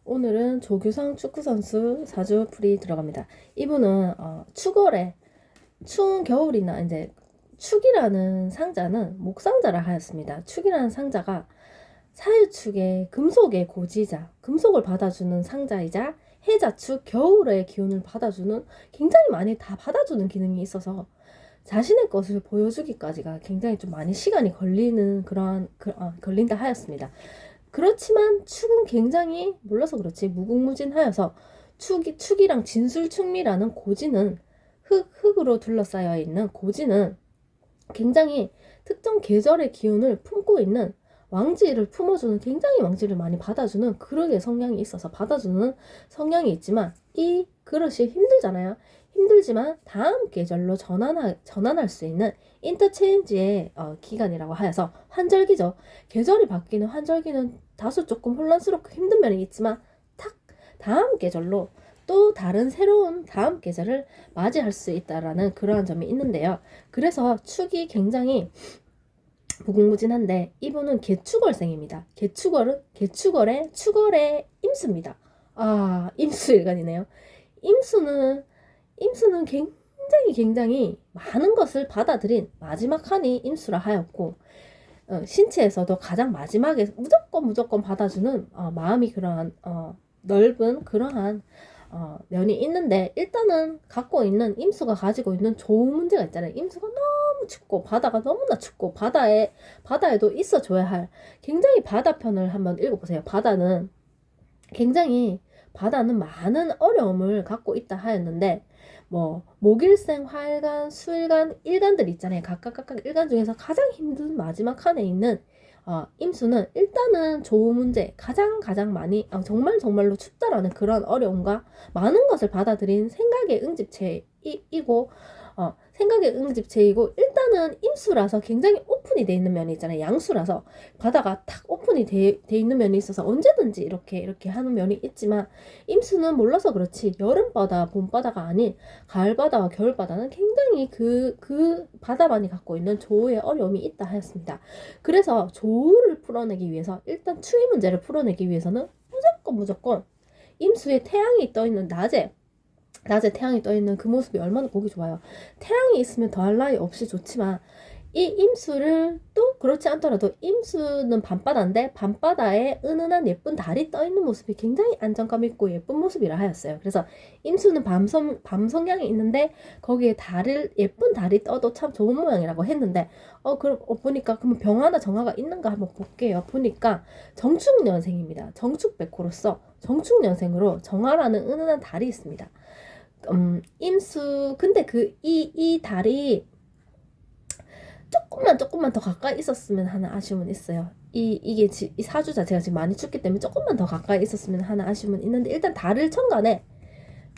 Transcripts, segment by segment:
오늘은 조규성 축구선수 4주 풀이 들어갑니다. 이분은 축월에 추운 겨울이나 이제 축이라는 상자는 목상자라 하였습니다. 축이라는 상자가 사유축의 금속의 고지자, 금속을 받아주는 상자이자 해자축 겨울의 기운을 받아주는 굉장히 많이 다 받아주는 기능이 있어서 자신의 것을 보여주기까지가 굉장히 좀 많이 시간이 걸리는 걸린다 하였습니다. 그렇지만 축은 굉장히 몰라서 그렇지 무궁무진하여서 축이랑 진술축미라는 고지는 흙으로 둘러싸여 있는 고지는 굉장히 특정 계절의 기운을 품고 있는 왕지를 품어주는 굉장히 왕지를 많이 받아주는 그릇의 성향이 있어서 받아주는 성향이 있지만 이 그릇이 힘들잖아요. 힘들지만 다음 계절로 전환할 수 있는 인터체인지의 기간이라고 하여서 환절기죠. 계절이 바뀌는 환절기는 다소 조금 혼란스럽고 힘든 면이 있지만 탁 다음 계절로 또 다른 새로운 다음 계절을 맞이할 수 있다라는 그러한 점이 있는데요. 그래서 축이 굉장히 무궁무진한데 이분은 개축월생입니다. 개축월의 축월의 임수입니다. 임수일간이네요. 임수는 굉장히 많은 것을 받아들인 마지막 한이 임수라 하였고 신체에서도 가장 마지막에 무조건 받아주는 마음이 그러한 넓은 그러한 면이 있는데 일단은 갖고 있는 임수가 가지고 있는 좋은 문제가 있잖아요. 임수가 너무 춥고 바다가 너무나 춥고 바다에도 있어줘야 할 굉장히 바다편을 한번 읽어보세요. 바다는 많은 어려움을 갖고 있다 하였는데 뭐 목일생, 화일간, 수일간, 일간들 있잖아요. 각각 일간 중에서 가장 힘든 마지막 칸에 있는 임수는 일단은 좋은 문제 가장 많이 정말로 춥다라는 그런 어려움과 많은 것을 받아들인 생각의 응집체이고 일단은 임수라서 굉장히 오픈이 돼 있는 면이 있잖아요. 양수라서 바다가 탁 오픈이 돼 있는 면이 있어서 언제든지 이렇게 하는 면이 있지만 임수는 몰라서 그렇지 여름바다, 봄바다가 아닌 가을바다와 겨울바다는 굉장히 그 바다만이 갖고 있는 조우의 어려움이 있다 하였습니다. 그래서 조우를 풀어내기 위해서 일단 추위 문제를 풀어내기 위해서는 무조건 임수에 태양이 떠 있는 낮에 태양이 떠 있는 그 모습이 얼마나 보기 좋아요. 태양이 있으면 더할 나위 없이 좋지만 이 임수를 또 그렇지 않더라도 임수는 밤바다인데 밤바다에 은은한 예쁜 달이 떠 있는 모습이 굉장히 안정감 있고 예쁜 모습이라 하였어요. 그래서 임수는 밤 성향이 있는데 거기에 예쁜 달이 떠도 참 좋은 모양이라고 했는데 보니까 그러면 병화나 정화가 있는가 한번 볼게요. 보니까 정축년생입니다. 정축백호로서 정축년생으로 정화라는 은은한 달이 있습니다. 근데 이 달이 조금만 더 가까이 있었으면 하는 아쉬움은 있어요. 이 사주 자체가 지금 많이 춥기 때문에 조금만 더 가까이 있었으면 하는 아쉬움은 있는데 일단 달을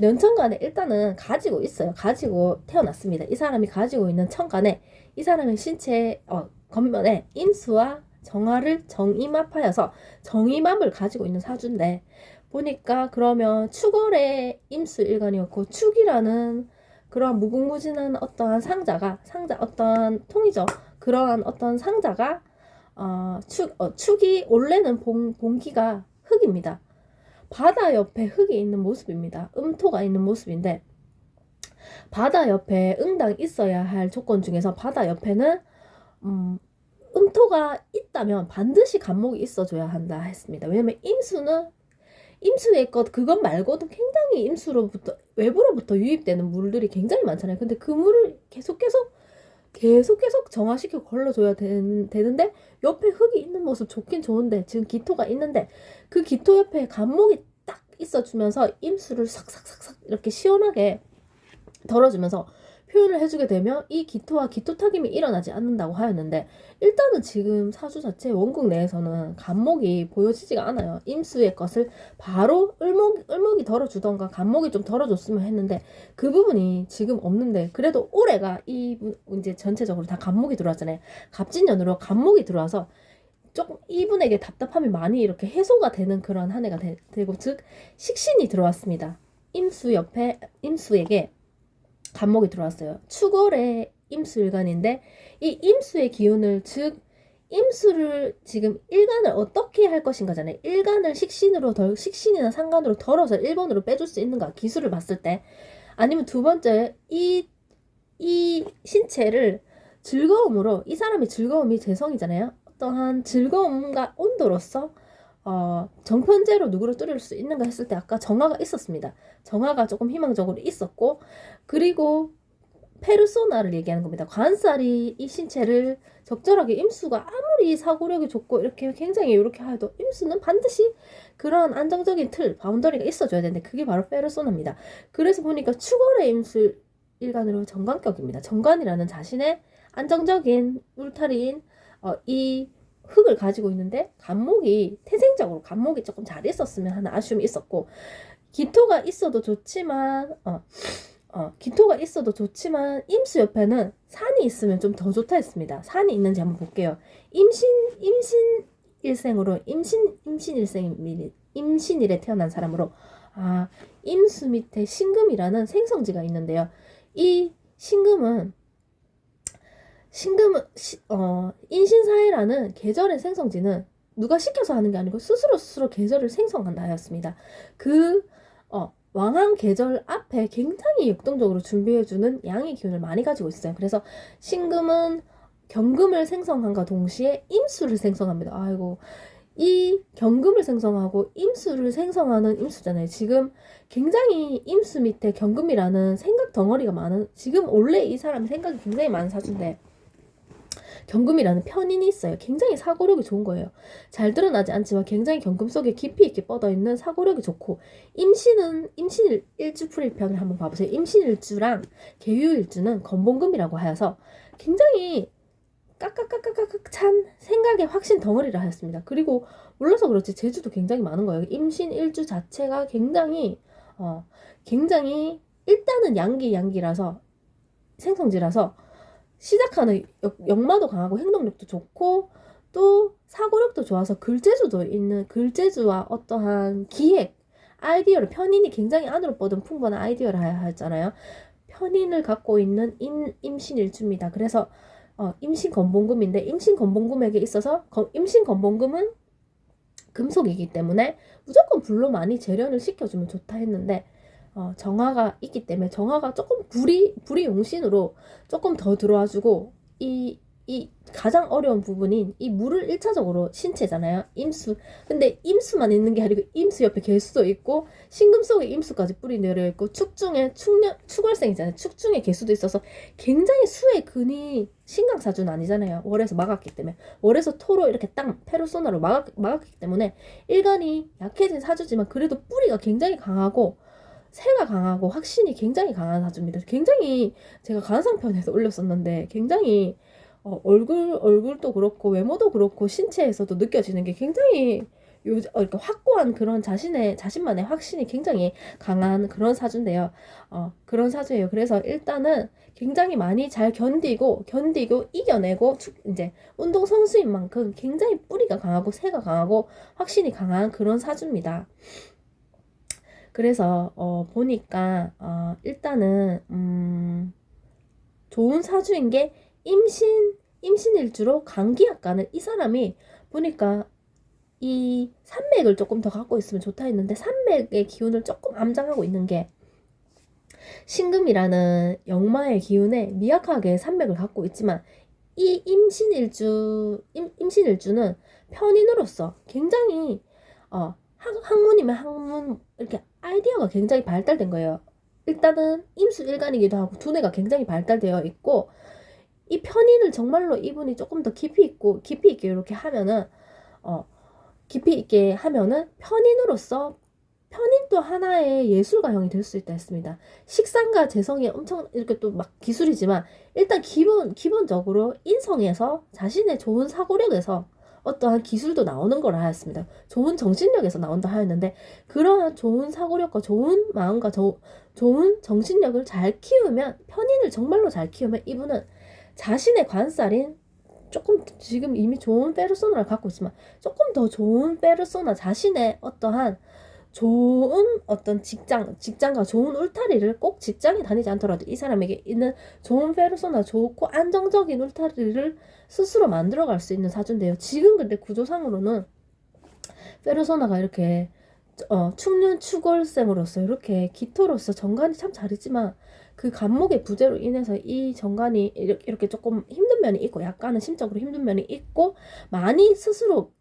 년천간에 일단은 가지고 있어요. 가지고 태어났습니다. 이 사람이 가지고 있는 천간에 이 사람의 신체 겉면에 임수와 정화를 정임합하여서 정임합을 가지고 있는 사주인데 보니까 그러면 축월의 임수일간이었고 축이라는 그러한 무궁무진한 어떠한 어떠한 통이죠. 그러한 어떤 상자가 축이 원래는 본기가 흙입니다. 바다 옆에 흙이 있는 모습입니다. 음토가 있는 모습인데 바다 옆에 응당 있어야 할 조건 중에서 바다 옆에는 음토가 있다면 반드시 간목이 있어줘야 한다 했습니다. 왜냐면 임수의 것 그것 말고도 굉장히 외부로부터 유입되는 물들이 굉장히 많잖아요. 근데 그 물을 계속 정화시켜 걸러줘야 되는데 옆에 흙이 있는 모습 좋긴 좋은데 지금 기토가 있는데 그 기토 옆에 간목이 딱 있어주면서 임수를 싹싹싹싹 이렇게 시원하게 덜어주면서 표현을 해주게 되면 이 기토와 기토타김이 일어나지 않는다고 하였는데 일단은 지금 사주 자체 원국 내에서는 간목이 보여지지가 않아요. 임수의 것을 바로 을목이 덜어주던가 간목이 좀 덜어줬으면 했는데 그 부분이 지금 없는데 그래도 올해가 이제 전체적으로 다 간목이 들어왔잖아요. 갑진년으로 간목이 들어와서 조금 이분에게 답답함이 많이 이렇게 해소가 되는 그런 한 해가 되고 즉 식신이 들어왔습니다. 임수에게 간목이 들어왔어요. 축월의 임수일간인데 이 임수의 기운을 즉 임수를 지금 일간을 어떻게 할 것인가잖아요. 일간을 식신이나 상간으로 덜어서 1번으로 빼줄 수 있는가 기술을 봤을 때, 아니면 두 번째 이 신체를 즐거움으로, 이 사람의 즐거움이 재성이잖아요. 어떠한 즐거움과 온도로서 정편제로 누구를 뚫을 수 있는가 했을 때 아까 정화가 있었습니다. 정화가 조금 희망적으로 있었고, 그리고 페르소나를 얘기하는 겁니다. 관살이 이 신체를 적절하게, 임수가 아무리 사고력이 좋고 이렇게 굉장히 이렇게 해도 임수는 반드시 그런 안정적인 틀, 바운더리가 있어줘야 되는데 그게 바로 페르소나입니다. 그래서 보니까 축월의 임수 일간으로 정관격입니다. 정관이라는 자신의 안정적인 울타리인 이 흙을 가지고 있는데, 간목이 태생적으로 간목이 조금 잘 있었으면 하는 아쉬움이 있었고, 기토가 있어도 좋지만 기토가 있어도 좋지만 임수 옆에는 산이 있으면 좀 더 좋다 했습니다. 산이 있는지 한번 볼게요. 임신일에 태어난 사람으로, 임수 밑에 신금이라는 생성지가 있는데요. 이 신금은 인신사회라는 계절의 생성지는 누가 시켜서 하는 게 아니고 스스로 계절을 생성한다 하였습니다. 왕한 계절 앞에 굉장히 역동적으로 준비해주는 양의 기운을 많이 가지고 있어요. 그래서 신금은 경금을 생성함과 동시에 임수를 생성합니다. 아이고, 이 경금을 생성하고 임수를 생성하는 임수잖아요. 지금 굉장히 임수 밑에 경금이라는 생각 덩어리가 많은, 지금 원래 이 사람이 생각이 굉장히 많은 사주인데, 경금이라는 편인이 있어요. 굉장히 사고력이 좋은 거예요. 잘 드러나지 않지만 굉장히 경금 속에 깊이 있게 뻗어있는 사고력이 좋고, 임신일주 풀이편을 한번 봐보세요. 임신일주랑 계유일주는 건봉금이라고 하여서 굉장히 깍깍깍깍깍 찬 생각의 확신 덩어리를 하였습니다. 그리고 몰라서 그렇지 재주도 굉장히 많은 거예요. 임신일주 자체가 굉장히 일단은 양기라서 생성지라서 시작하는 역마도 강하고 행동력도 좋고 또 사고력도 좋아서 글재주도 있는, 글재주와 어떠한 기획, 아이디어를, 편인이 굉장히 안으로 뻗은 풍부한 아이디어를 하였잖아요. 편인을 갖고 있는 임신일주입니다. 그래서 임신건봉금인데, 임신건봉금에게 있어서 임신건봉금은 금속이기 때문에 무조건 불로 많이 재련을 시켜주면 좋다 했는데, 정화가 있기 때문에 정화가 조금 불이 용신으로 조금 더 들어와주고, 이 가장 어려운 부분인 이 물을 1차적으로 신체잖아요. 임수. 근데 임수만 있는 게 아니고 임수 옆에 개수도 있고 신금 속에 임수까지 뿌리 내려 있고 축중에 축월생이잖아요. 축중에 개수도 있어서 굉장히 수의 근이 신강사주는 아니잖아요. 월에서 막았기 때문에. 월에서 토로 이렇게 딱 페르소나로 막았기 때문에 일간이 약해진 사주지만 그래도 뿌리가 굉장히 강하고 새가 강하고 확신이 굉장히 강한 사주입니다. 굉장히 제가 간상편에서 올렸었는데 굉장히 얼굴도 그렇고 외모도 그렇고 신체에서도 느껴지는 게 굉장히 이렇게 확고한 그런 자신만의 확신이 굉장히 강한 그런 사주인데요. 그런 사주예요. 그래서 일단은 굉장히 많이 잘 견디고 이겨내고 이제 운동 선수인 만큼 굉장히 뿌리가 강하고 새가 강하고 확신이 강한 그런 사주입니다. 그래서 보니까 일단은 좋은 사주인 게 임신일주로 간기약간을, 이 사람이 보니까 이 산맥을 조금 더 갖고 있으면 좋다 했는데 산맥의 기운을 조금 암장하고 있는 게, 신금이라는 역마의 기운에 미약하게 산맥을 갖고 있지만 이 임신일주는 편인으로서 굉장히 학문이면 학문 이렇게 아이디어가 굉장히 발달된 거예요. 일단은 임수일간이기도 하고 두뇌가 굉장히 발달되어 있고, 이 편인을 정말로 이분이 조금 더 깊이 있게 이렇게 하면은 편인으로서 편인도 하나의 예술가형이 될 수 있다 했습니다. 식상과 재성이 엄청 이렇게 또 막 기술이지만 일단 기본적으로 인성에서 자신의 좋은 사고력에서 어떠한 기술도 나오는 거라 하였습니다. 좋은 정신력에서 나온다 하였는데, 그러한 좋은 사고력과 좋은 마음과 좋은 정신력을 잘 키우면, 편인을 정말로 잘 키우면 이분은 자신의 관살인, 조금 지금 이미 좋은 페르소나를 갖고 있지만 조금 더 좋은 페르소나, 자신의 어떠한 좋은 어떤 직장과 좋은 울타리를 꼭 직장에 다니지 않더라도 이 사람에게 있는 좋은 페르소나, 좋고 안정적인 울타리를 스스로 만들어갈 수 있는 사주인데요. 지금 근데 구조상으로는 페르소나가 이렇게 축년 축월생으로서 이렇게 기토로서 정관이 참 잘했지만 그 간목의 부재로 인해서 이 정관이 이렇게 조금 힘든 면이 있고 약간은 심적으로 힘든 면이 있고 많이 스스로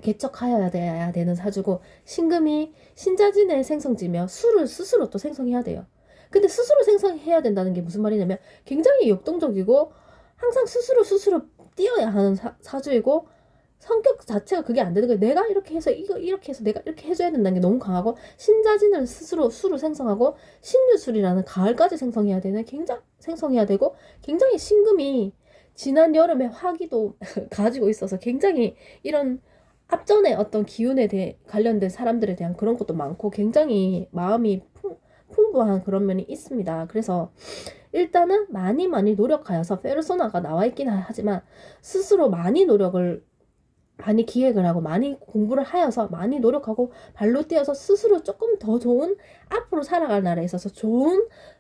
개척하여야 돼야 되는 사주고 신금이 신자진의 생성지며 수를 스스로 또 생성해야 돼요. 근데 스스로 생성해야 된다는 게 무슨 말이냐면 굉장히 역동적이고 항상 스스로 뛰어야 하는 사주이고 성격 자체가 그게 안 되는 거예요. 내가 이렇게 해서 이거 이렇게 해서 내가 이렇게 해줘야 된다는 게 너무 강하고 신자진을 스스로 수를 생성하고 신유술이라는 가을까지 생성해야 되는 생성해야 되고 굉장히 신금이 지난 여름에 화기도 가지고 있어서 굉장히 이런 앞전에 어떤 기운에 대해 관련된 사람들에 대한 그런 것도 많고 굉장히 마음이 풍부한 그런 면이 있습니다. 그래서 일단은 많이 노력하여서 페르소나가 나와 있긴 하지만 스스로 많이 기획을 하고 많이 공부를 하여서 많이 노력하고 발로 뛰어서 스스로 조금 더 좋은 앞으로 살아갈 날에 있어서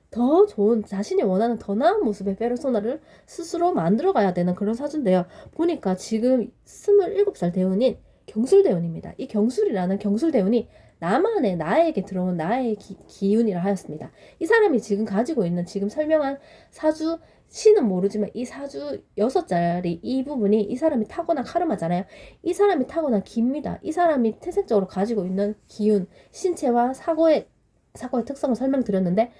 더 좋은 자신이 원하는 더 나은 모습의 페르소나를 스스로 만들어가야 되는 그런 사주인데요. 보니까 지금 27살 대운인 경술대운입니다. 이 경술이라는 경술대운이 나만의 나에게 들어온 나의 기운이라 하였습니다. 이 사람이 지금 가지고 있는 지금 설명한 사주 시는 모르지만 이 사주 6자리 이 부분이 이 사람이 타고난 카르마잖아요. 이 사람이 타고난 기입니다. 이 사람이 태생적으로 가지고 있는 기운, 신체와 사고의 특성을 설명드렸는데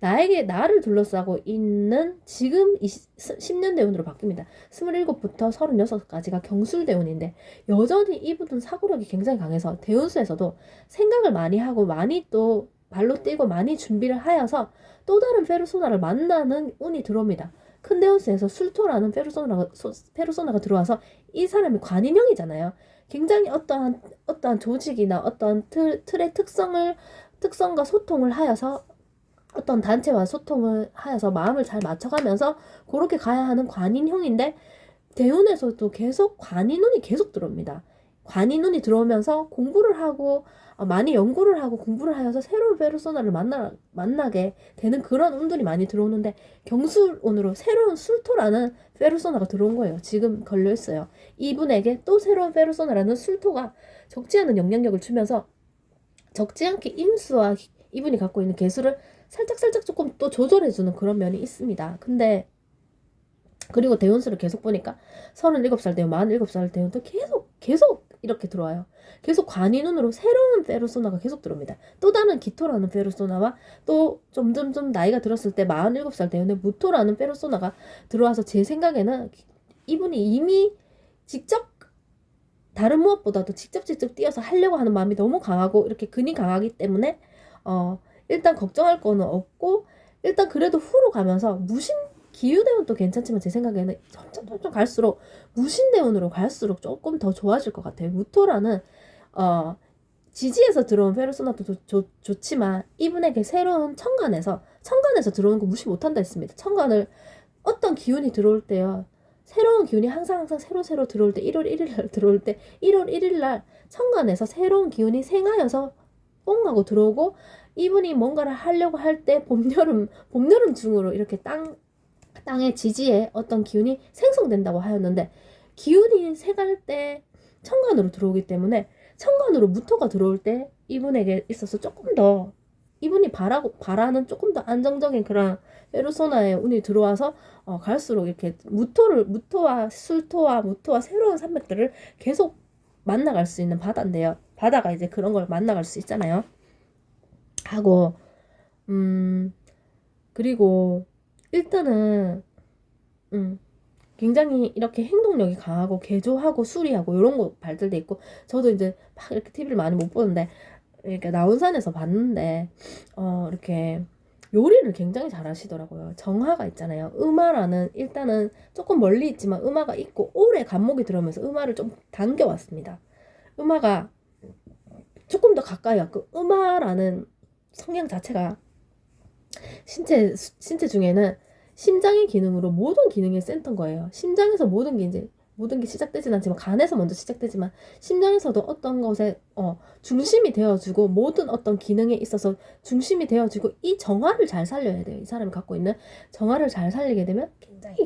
나를 둘러싸고 있는 지금 10년 대운으로 바뀝니다. 27부터 36까지가 경술대운인데 여전히 이분은 사고력이 굉장히 강해서 대운수에서도 생각을 많이 하고 많이 또 발로 뛰고 많이 준비를 하여서 또 다른 페르소나를 만나는 운이 들어옵니다. 큰 대운수에서 술토라는 페르소나가 들어와서 이 사람이 관인형이잖아요. 굉장히 어떠한 조직이나 어떤 틀의 특성과 소통을 하여서 어떤 단체와 소통을 하여서 마음을 잘 맞춰가면서 그렇게 가야 하는 관인형인데 대운에서도 계속 관인운이 계속 들어옵니다. 관인운이 들어오면서 공부를 하고 많이 연구를 하고 공부를 하여서 새로운 페르소나를 만나게 되는 그런 운들이 많이 들어오는데 경술운으로 새로운 술토라는 페르소나가 들어온 거예요. 지금 걸려있어요. 이분에게 또 새로운 페르소나라는 술토가 적지 않은 영향력을 주면서 적지 않게 임수와 이분이 갖고 있는 개수를 살짝 조금 또 조절해주는 그런 면이 있습니다. 근데 그리고 대운수를 계속 보니까 37살 대운, 47살 대운도 계속 이렇게 들어와요. 계속 관인운으로 새로운 페르소나가 계속 들어옵니다. 또 다른 기토라는 페르소나와 또 점점 나이가 들었을 때 47살 대운에 무토라는 페르소나가 들어와서 제 생각에는 이분이 이미 직접 다른 무엇보다도 직접 뛰어서 하려고 하는 마음이 너무 강하고 이렇게 근이 강하기 때문에 일단 걱정할 거는 없고 일단 그래도 후로 가면서 기유대운도 괜찮지만 제 생각에는 점점 갈수록 무신대운으로 갈수록 조금 더 좋아질 것 같아요. 무토라는 지지에서 들어온 페르소나도 좋지만 이분에게 새로운 천간에서 들어오는 거 무시 못한다 했습니다. 천간을 어떤 기운이 들어올 때요. 새로운 기운이 항상 새로 들어올 때 1월 1일 날 들어올 때 1월 1일 날 천간에서 새로운 기운이 생하여서 뽕 하고 들어오고 이분이 뭔가를 하려고 할 때 봄, 여름 중으로 이렇게 땅의 지지에 어떤 기운이 생성된다고 하였는데 기운이 새갈 때 천간으로 들어오기 때문에 천간으로 무토가 들어올 때 이분에게 있어서 조금 더 이분이 바라는 조금 더 안정적인 그런 페르소나의 운이 들어와서 갈수록 이렇게 무토와 술토와 무토와 새로운 산맥들을 계속 만나갈 수 있는 바다인데요. 바다가 이제 그런 걸 만나갈 수 있잖아요. 하고 그리고 일단은 굉장히 이렇게 행동력이 강하고 개조하고 수리하고 이런 거 발달돼 있고 저도 이제 막 이렇게 TV를 많이 못 보는데 이렇게 나온산에서 봤는데 이렇게 요리를 굉장히 잘하시더라고요. 정화가 있잖아요. 음화라는 일단은 조금 멀리 있지만 음화가 있고 오래 간목이 들어오면서 음화를 좀 당겨왔습니다. 음화가 조금 더 가까이 왔고 음화라는 성향 자체가 신체 중에는 심장의 기능으로 모든 기능이 센터인 거예요. 심장에서 모든 게 이제 모든 게 시작되진 않지만 간에서 먼저 시작되지만 심장에서도 어떤 것에 중심이 되어주고 모든 어떤 기능에 있어서 중심이 되어주고 이 정화를 잘 살려야 돼요. 이 사람이 갖고 있는 정화를 잘 살리게 되면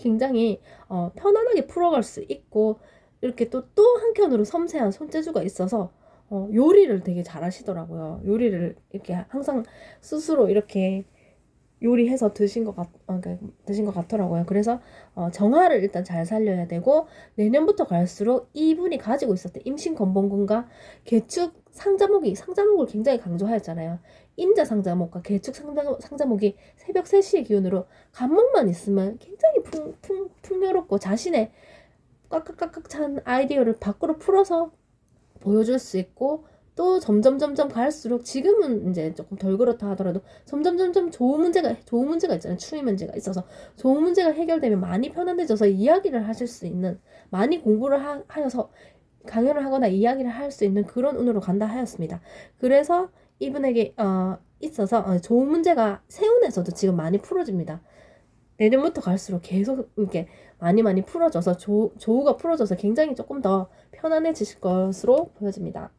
굉장히 편안하게 풀어갈 수 있고 이렇게 또 한켠으로 섬세한 손재주가 있어서 요리를 되게 잘 하시더라고요. 요리를 이렇게 항상 스스로 이렇게 요리해서 드신 것 같더라고요. 그래서 정화를 일단 잘 살려야 되고 내년부터 갈수록 이분이 가지고 있었던 임신건봉군과 개축 상자목을 굉장히 강조하였잖아요. 임자 상자목과 개축 상자목이 새벽 3시의 기운으로 간목만 있으면 굉장히 풍요롭고 자신의 꽉꽉꽉꽉 찬 아이디어를 밖으로 풀어서 보여줄 수 있고 또 점점 갈수록 지금은 이제 조금 덜 그렇다 하더라도 점점 좋은 문제가 있잖아요. 추위 문제가 있어서 좋은 문제가 해결되면 많이 편안해져서 이야기를 하실 수 있는 많이 공부를 하여서 강연을 하거나 이야기를 할 수 있는 그런 운으로 간다 하였습니다. 그래서 이분에게 있어서 좋은 문제가 세운에서도 지금 많이 풀어집니다. 내년부터 갈수록 계속 이렇게 많이 풀어져서 조우가 풀어져서 굉장히 조금 더 편안해지실 것으로 보여집니다.